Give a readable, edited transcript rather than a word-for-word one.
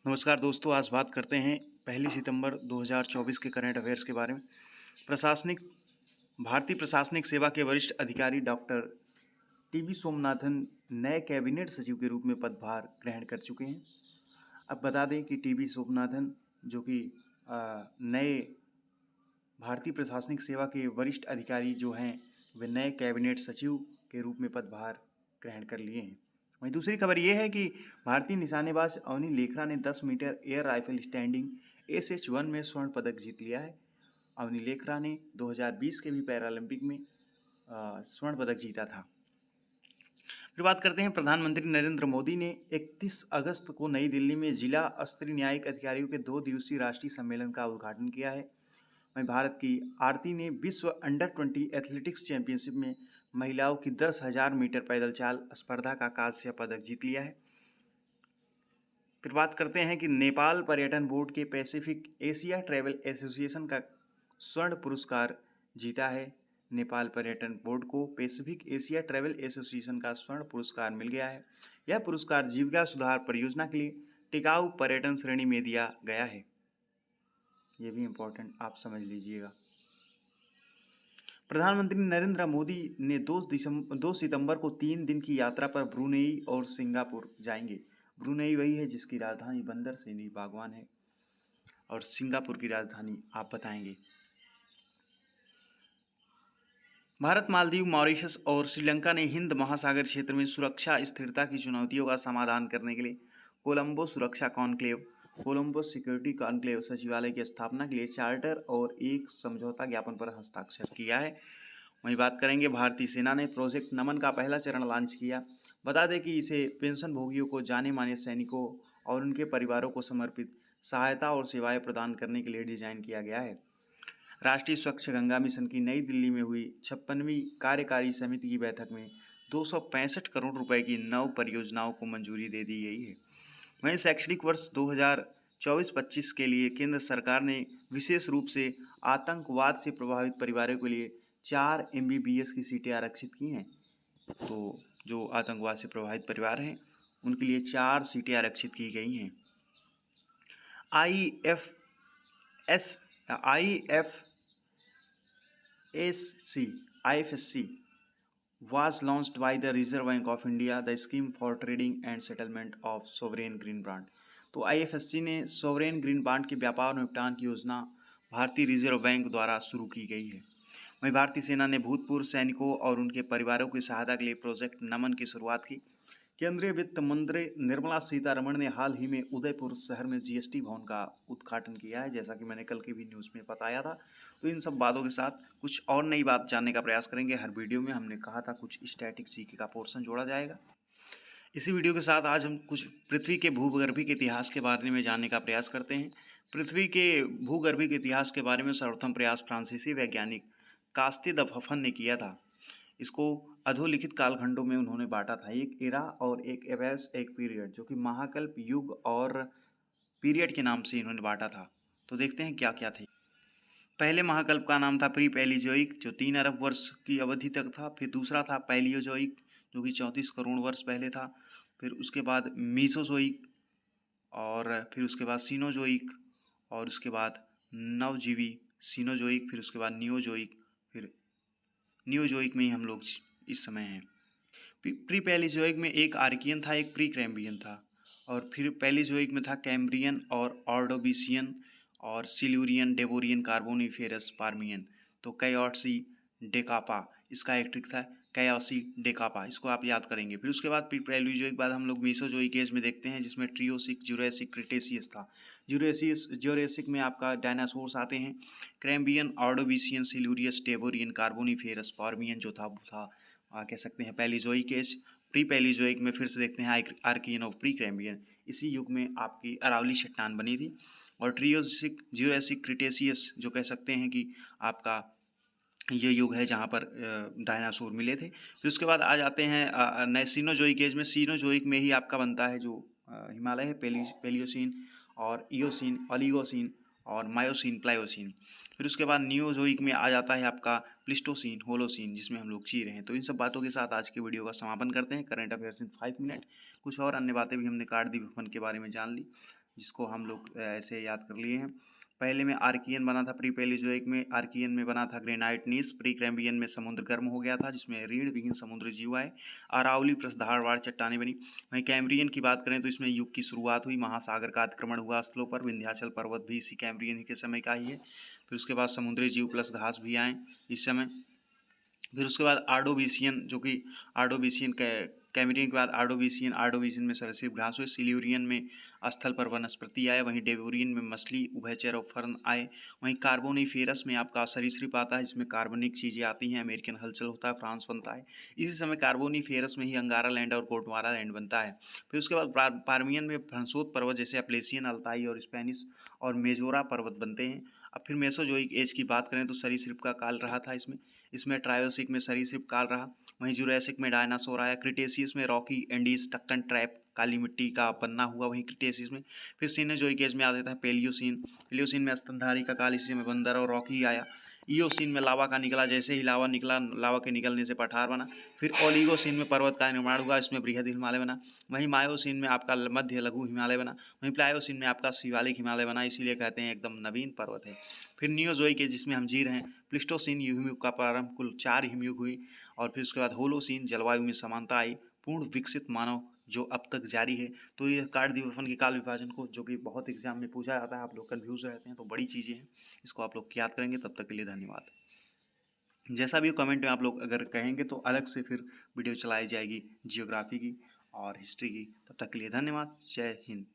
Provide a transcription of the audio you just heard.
नमस्कार दोस्तों, आज बात करते हैं 1 सितंबर 2024 के करंट अफेयर्स के बारे में। प्रशासनिक भारतीय प्रशासनिक सेवा के वरिष्ठ अधिकारी डॉक्टर टीवी सोमनाथन नए कैबिनेट सचिव के रूप में पदभार ग्रहण कर चुके हैं। अब बता दें कि टीवी सोमनाथन जो कि नए भारतीय प्रशासनिक सेवा के वरिष्ठ अधिकारी जो हैं वे नए कैबिनेट सचिव के रूप में पदभार ग्रहण कर लिए हैं। वहीं दूसरी खबर ये है कि भारतीय निशानेबाज अवनी लेखरा ने 10 metre air rifle standing SH1 में स्वर्ण पदक जीत लिया है। अवनी लेखरा ने 2020 के भी पैरालंपिक में स्वर्ण पदक जीता था। फिर बात करते हैं, प्रधानमंत्री नरेंद्र मोदी ने 31 अगस्त को नई दिल्ली में जिला स्तरीय न्यायिक अधिकारियों के 2 दिवसीय राष्ट्रीय सम्मेलन का उद्घाटन किया है। वहीं भारत की आरती ने विश्व अंडर-20 एथलेटिक्स चैंपियनशिप में महिलाओं की 10,000 मीटर पैदल चाल स्पर्धा का कांस्य पदक जीत लिया है। फिर बात करते हैं कि नेपाल पर्यटन बोर्ड के पैसिफिक एशिया ट्रैवल एसोसिएशन का स्वर्ण पुरस्कार जीता है। नेपाल पर्यटन बोर्ड को पैसिफिक एशिया ट्रैवल एसोसिएशन का स्वर्ण पुरस्कार मिल गया है। यह पुरस्कार जीविका सुधार परियोजना के लिए टिकाऊ पर्यटन श्रेणी में दिया गया है। ये भी इम्पोर्टेंट आप समझ लीजिएगा। प्रधानमंत्री नरेंद्र मोदी ने 2 सितंबर को 3 दिन की यात्रा पर ब्रुनेई और सिंगापुर जाएंगे। ब्रुनेई वही है जिसकी राजधानी बंदर सेनी बागवान है और सिंगापुर की राजधानी आप बताएंगे। भारत, मालदीव, मॉरिशस और श्रीलंका ने हिंद महासागर क्षेत्र में सुरक्षा स्थिरता की चुनौतियों का समाधान करने के लिए कोलंबो सिक्योरिटी कॉन्क्लेव सचिवालय की स्थापना के लिए चार्टर और एक समझौता ज्ञापन पर हस्ताक्षर किया है। वहीं बात करेंगे, भारतीय सेना ने प्रोजेक्ट नमन का पहला चरण लॉन्च किया। बता दें कि इसे पेंशन भोगियों को, जाने माने सैनिकों और उनके परिवारों को समर्पित सहायता और सेवाएं प्रदान करने के लिए डिजाइन किया गया है। राष्ट्रीय स्वच्छ गंगा मिशन की नई दिल्ली में हुई 56वीं कार्यकारी समिति की बैठक में 265 करोड़ रुपए की 9 परियोजनाओं को मंजूरी दे दी गई है। वहीं शैक्षणिक वर्ष 2024-25 के लिए केंद्र सरकार ने विशेष रूप से आतंकवाद से प्रभावित परिवारों के लिए 4 MBBS की सीटें आरक्षित की हैं। तो जो आतंकवाद से प्रभावित परिवार हैं उनके लिए 4 सीटें आरक्षित की गई हैं। IFSC was launched by the Reserve Bank of India, the scheme for trading and settlement of sovereign green bond। तो IFSC ने सोवरेन ग्रीन बॉन्ड के व्यापार और निपटान की योजना भारतीय रिजर्व बैंक द्वारा शुरू की गई है। वहीं भारतीय सेना ने भूतपूर्व सैनिकों और उनके परिवारों की सहायता के लिए प्रोजेक्ट नमन की शुरुआत की। केंद्रीय वित्त मंत्री निर्मला सीतारमण ने हाल ही में उदयपुर शहर में GST भवन का उद्घाटन किया है, जैसा कि मैंने कल के भी न्यूज़ में बताया था। तो इन सब बातों के साथ कुछ और नई बात जानने का प्रयास करेंगे। हर वीडियो में हमने कहा था कुछ स्टैटिक जीके का पोर्शन जोड़ा जाएगा। इसी वीडियो के साथ आज हम कुछ पृथ्वी के भूगर्भिक इतिहास के बारे में जानने का प्रयास करते हैं। पृथ्वी के भूगर्भिक इतिहास के बारे में सर्वप्रथम प्रयास फ्रांसीसी वैज्ञानिक कास्ते द फफन ने किया था। इसको अधोलिखित कालखंडों में उन्होंने बांटा था, एक एरा और एक एवेस, एक पीरियड, जो कि महाकल्प, युग और पीरियड के नाम से इन्होंने बांटा था। तो देखते हैं क्या क्या थे। पहले महाकल्प का नाम था प्री पैलीजोइक, जो 3 अरब वर्ष की अवधि तक था। फिर दूसरा था पैलियोजोइक, जो कि 34 करोड़ वर्ष पहले था। फिर उसके बाद मीसोजोइक, और फिर उसके बाद सीनोजोइक, और उसके बाद नवजीवी सीनोजोइक, फिर उसके बाद नियोजोइक, फिर नियोजोइक में ही हम लोग इस समय हैं। प्री पैलीजोइक में एक आर्कियन था, एक प्री कैम्ब्रियन था, और फिर पैलीजोइक में था कैम्ब्रियन और ऑर्डोविशियन और सिल्यूरियन, डेवोरियन, कार्बोनिफेरस, पार्मियन। तो कैओसी डेकापा इसका एक ट्रिक था, कैओसी डेकापा, इसको आप याद करेंगे। फिर उसके बाद प्री पैलीजोइक के बाद हम लोग मीसोजोइक एज में देखते हैं, जिसमें ट्रियोसिक, जुरासिक, क्रिटेशियस था। जुरासिक में आपका डायनासोर्स आते हैं। कैम्ब्रियन, ऑर्डोविशियन, सिल्यूरियस, डेवोरियन, कार्बोनिफेरस, पार्मियन जो था वो था कह सकते हैं पैलीजोइक एज। प्री पैलीजोइक में फिर से देखते हैं आर्कियन और प्री कैम्ब्रियन। इसी युग में आपकी अरावली चट्टान बनी थी। और ट्रियोसिक, जुरासिक, क्रिटेशियस जो कह सकते हैं कि आपका ये युग है जहाँ पर डायनासोर मिले थे। फिर उसके बाद आ जाते हैं नए सीनोजोइक एज में। सीनोजोइक में ही आपका बनता है जो हिमालय है, पेलियोसिन और इयोसिन, ओलिगोसिन और मायोसिन, प्लायोसिन। फिर उसके बाद नियोजोइक में आ जाता है आपका प्लिस्टोसिन, होलोसिन, जिसमें हम लोग जी रहे हैं। तो इन सब बातों के साथ आज के वीडियो का समापन करते हैं। Current affairs in 5 minute. कुछ और अन्य बातें भी हमने कार्ड दी फफन के बारे में जान ली। जिसको हम लोग ऐसे याद कर लिए हैं। पहले में आर्कियन बना था, प्री पैलियोजोइक में आर्कियन में बना था ग्रेनाइट नीस। प्री कैम्ब्रियन में समुद्र गर्म हो गया था जिसमें रीढ़ विहीन समुद्री जीव आए। अरावली प्रस्थधारवाड़ चट्टानें बनी। वहीं कैम्ब्रियन की बात करें तो इसमें युग की शुरुआत हुई, महासागर का अतिक्रमण हुआ स्थलों पर। विंध्याचल पर्वत भी इसी कैम्ब्रियन ही के समय का ही है। फिर उसके बाद समुद्री जीव प्लस घास भी आए इस समय। फिर उसके बाद आर्डोविशियन, जो कि आर्डोविशियन कैम्ब्रियन के बाद आर्डोविशियन में सरीसृप घास हुए। सिल्यूरियन में स्थल पर वनस्पति आए। वहीं डेवोरियन में मछली, उभयचर और फर्न आए। वहीं कार्बोनिफेरस में आपका सरीसृप आता है जिसमें कार्बनिक चीज़ें आती हैं। अमेरिकन हलचल होता है, फ्रांस बनता है। इसी समय कार्बोनिफेरस में ही अंगारा लैंड और गोंडवाना लैंड बनता है। फिर उसके बाद पार्मियन में भ्रंशोत पर्वत जैसे अपलेशियन, अल्ताई और स्पेनिश और मेजोरा पर्वत बनते हैं। अब फिर मेसोजोइक एज की बात करें तो सरीसृप का काल रहा था इसमें। इसमें ट्रायोसिक में सरीसृप काल रहा। वहीं जुरैसिक में डायनासोर आया। क्रिटेशियस में रॉकी एंडीज टक्कन ट्रैप काली मिट्टी का बनना हुआ। वहीं क्रिटेशियस में फिर सीनोजोइक एज में आ जाता है पेलियोसिन में स्तनधारी का काल, इसी में बंदर और रॉकी आया। इयोसिन में लावा का निकला, जैसे ही लावा निकला लावा के निकलने से पठार बना। फिर ओलिगोसिन में पर्वत का निर्माण हुआ, इसमें बृहद हिमालय बना। वहीं मायोसिन में आपका मध्य लघु हिमालय बना। वहीं प्लायोसिन में आपका शिवालिक हिमालय बना, इसीलिए कहते हैं एकदम नवीन पर्वत है। फिर नियोजोइक एज जिसमें हम जी रहे हैं। प्लिस्टोसिन हिमयुग का प्रारंभ, कुल 4 हिमयुग हुई। और फिर उसके बाद होलोसिन, जलवायु में समानता आई। पूर्ण विकसित मानव जो अब तक जारी है। तो ये कार्डीवर्फन के काल विभाजन को, जो कि बहुत एग्जाम में पूछा जाता है, आप लोग कन्फ्यूज रहते हैं, तो बड़ी चीज़ें हैं, इसको आप लोग याद करेंगे। तब तक के लिए धन्यवाद। जैसा भी कमेंट में आप लोग अगर कहेंगे तो अलग से फिर वीडियो चलाई जाएगी जियोग्राफी की और हिस्ट्री की। तब तक के लिए धन्यवाद। जय हिंद।